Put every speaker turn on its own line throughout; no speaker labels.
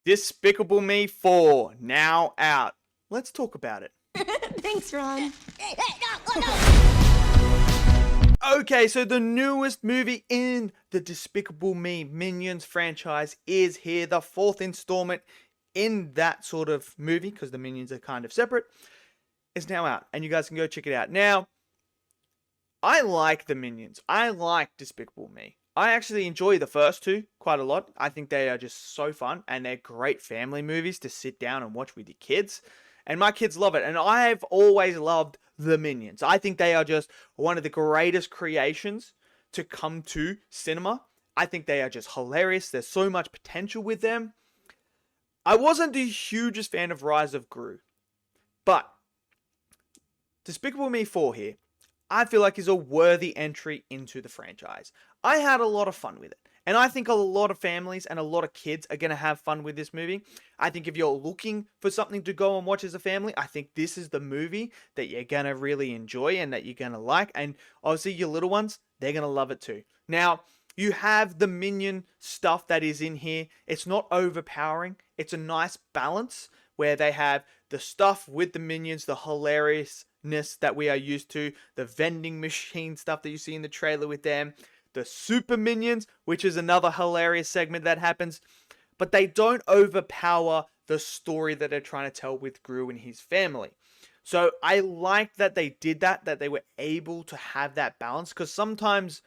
Despicable Me 4, now out. Let's talk about it.
Thanks, Ron.
Okay, so the newest movie in the Despicable Me Minions franchise is here, the fourth installment in that sort of movie, because the Minions are kind of separate, is now out, and you guys can go check it out. Now, I like the Minions. I like Despicable Me. I actually enjoy the first two quite a lot. I think they are just so fun, and they're great family movies to sit down and watch with your kids. And my kids love it, and I've always loved the Minions. I think they are just one of the greatest creations to come to cinema. I think they are just hilarious. There's so much potential with them. I wasn't the hugest fan of Rise of Gru, but Despicable Me 4 here, I feel like is a worthy entry into the franchise. I had a lot of fun with it. And I think a lot of families and a lot of kids are going to have fun with this movie. I think if you're looking for something to go and watch as a family, I think this is the movie that you're going to really enjoy and that you're going to like. And obviously your little ones, they're going to love it too. Now, you have the Minion stuff that is in here. It's not overpowering. It's a nice balance where they have the stuff with the Minions, the hilariousness that we are used to, the vending machine stuff that you see in the trailer with them, the Super Minions, which is another hilarious segment that happens, but they don't overpower the story that they're trying to tell with Gru and his family. So I like that they did that they were able to have that balance, because sometimes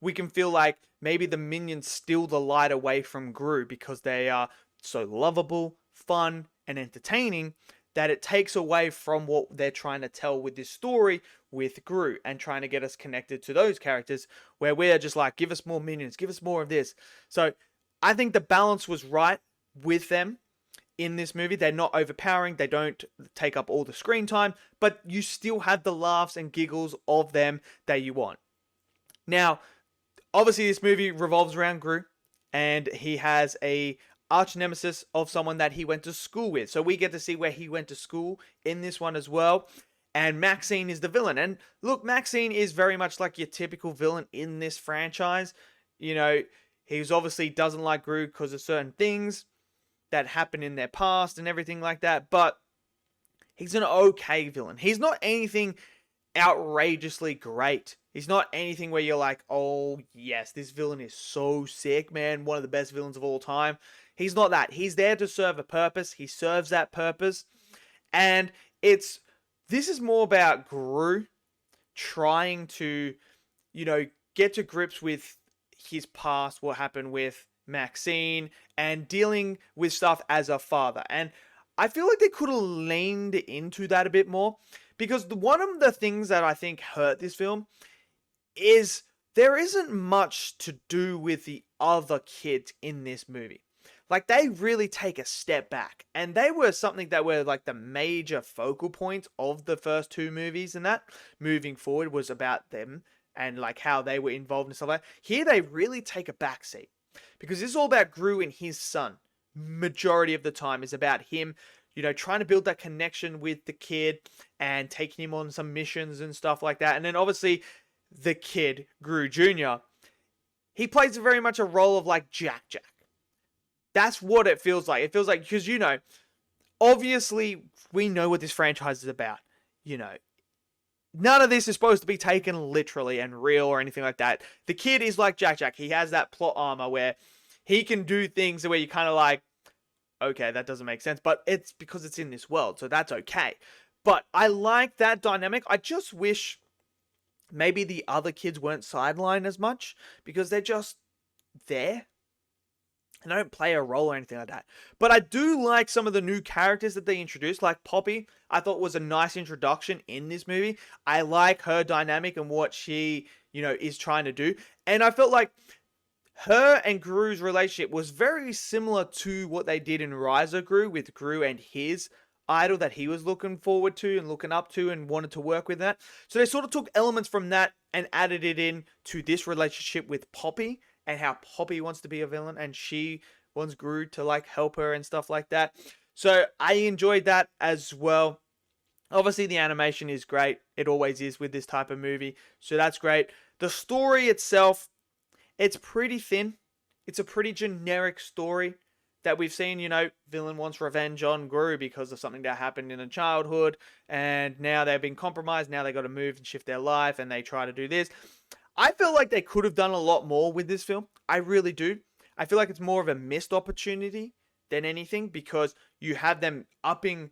we can feel like maybe the Minions steal the light away from Gru because they are so lovable, fun, and entertaining, that it takes away from what they're trying to tell with this story with Gru and trying to get us connected to those characters, where we're just like, give us more Minions, give us more of this. So I think the balance was right with them in this movie. They're not overpowering, they don't take up all the screen time, but you still have the laughs and giggles of them that you want. Now, obviously this movie revolves around Gru, and he has a arch nemesis of someone that he went to school with. So we get to see where he went to school in this one as well. And Maxine is the villain. And look, Maxine is very much like your typical villain in this franchise. You know, he's obviously doesn't like Gru because of certain things that happen in their past and everything like that. But he's an okay villain. He's not anything outrageously great. He's not anything where you're like, oh yes, this villain is so sick, man. One of the best villains of all time. He's not that. He's there to serve a purpose. He serves that purpose. And this is more about Gru trying to, get to grips with his past, what happened with Maxine, and dealing with stuff as a father. And I feel like they could have leaned into that a bit more, because one of the things that I think hurt this film is there isn't much to do with the other kids in this movie. Like, they really take a step back, and they were something that were like the major focal point of the first two movies, and that moving forward was about them and like how they were involved and stuff like that. Here they really take a backseat, because this is all about Gru and his son. Majority of the time is about him, trying to build that connection with the kid and taking him on some missions and stuff like that. And then obviously the kid, Gru Jr., he plays very much a role of like Jack. That's what it feels like. It feels like, because, obviously we know what this franchise is about. None of this is supposed to be taken literally and real or anything like that. The kid is like Jack. He has that plot armor where he can do things where you kind of like, okay, that doesn't make sense, but it's because it's in this world, so that's okay. But I like that dynamic. I just wish maybe the other kids weren't sidelined as much, because they're just there and they don't play a role or anything like that. But I do like some of the new characters that they introduced, like Poppy. I thought was a nice introduction in this movie. I like her dynamic and what she, is trying to do. And I felt like her and Gru's relationship was very similar to what they did in Rise of Gru, with Gru and his idol that he was looking forward to and looking up to and wanted to work with that. So they sort of took elements from that and added it in to this relationship with Poppy, and how Poppy wants to be a villain and she wants Gru to like help her and stuff like that. So I enjoyed that as well. Obviously the animation is great. It always is with this type of movie. So that's great. The story itself, it's pretty thin. It's a pretty generic story. that we've seen, villain wants revenge on Gru because of something that happened in a childhood, and now they've been compromised. Now they got to move and shift their life, and they try to do this. I feel like they could have done a lot more with this film. I really do. I feel like it's more of a missed opportunity than anything, because you have them upping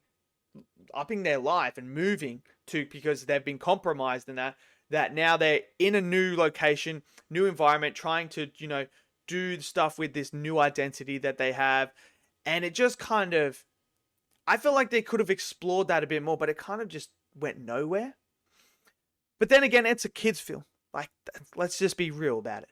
their life and moving to, because they've been compromised, and that now they're in a new location, new environment, trying to do stuff with this new identity that they have. And it just kind of, I feel like they could have explored that a bit more, but it kind of just went nowhere. But then again, it's a kids film. Like, let's just be real about it.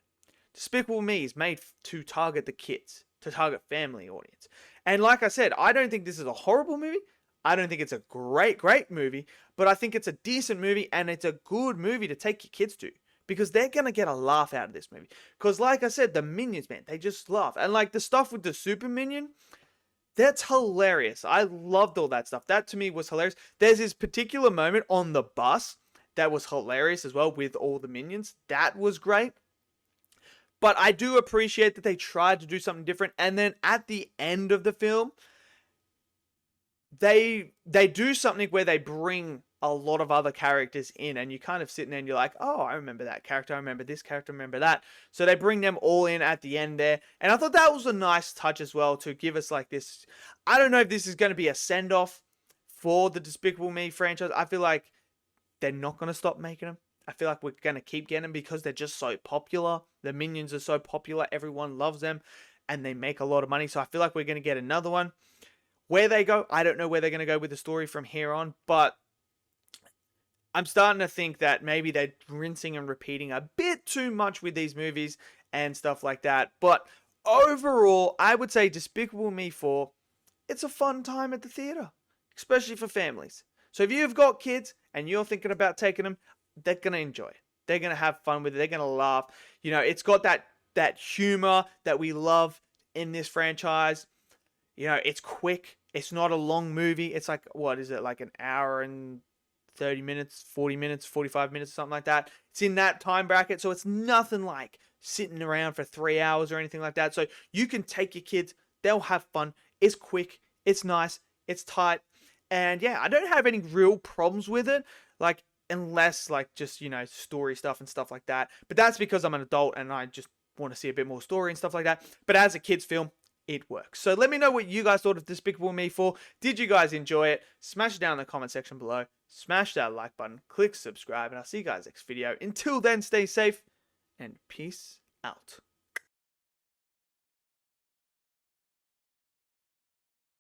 Despicable Me is made to target the kids, to target family audience. And like I said, I don't think this is a horrible movie. I don't think it's a great movie, but I think it's a decent movie, and it's a good movie to take your kids to, because they're going to get a laugh out of this movie. Because like I said, the minions, man, they just laugh. And like the stuff with the super minion, that's hilarious. I loved all that stuff. That to me was hilarious. There's this particular moment on the bus that was hilarious as well, with all the minions. That was great. But I do appreciate that they tried to do something different. And then at the end of the film, they do something where they bring a lot of other characters in, and you kind of sitting there and you're like, oh, I remember that character, I remember this character, I remember that. So they bring them all in at the end there. And I thought that was a nice touch as well, to give us like this. I don't know if this is going to be a send-off for the Despicable Me franchise. I feel like they're not going to stop making them. I feel like we're going to keep getting them because they're just so popular. The minions are so popular. Everyone loves them, and they make a lot of money. So I feel like we're going to get another one. Where they go, I don't know where they're going to go with the story from here on, but I'm starting to think that maybe they're rinsing and repeating a bit too much with these movies and stuff like that. But overall, I would say Despicable Me 4, it's a fun time at the theater, especially for families. So if you've got kids and you're thinking about taking them, they're going to enjoy it. They're going to have fun with it. They're going to laugh. It's got that humor that we love in this franchise. It's quick. It's not a long movie. It's like, what is it? Like an hour and 30 minutes, 40 minutes, 45 minutes, something like that. It's in that time bracket. So it's nothing like sitting around for 3 hours or anything like that. So you can take your kids. They'll have fun. It's quick. It's nice. It's tight. And yeah, I don't have any real problems with it. Like, unless like just, story stuff and stuff like that. But that's because I'm an adult and I just want to see a bit more story and stuff like that. But as a kid's film, it works. So let me know what you guys thought of Despicable Me 4. Did you guys enjoy it? Smash it down in the comment section below. Smash that like button. Click subscribe. And I'll see you guys next video. Until then, stay safe and peace out.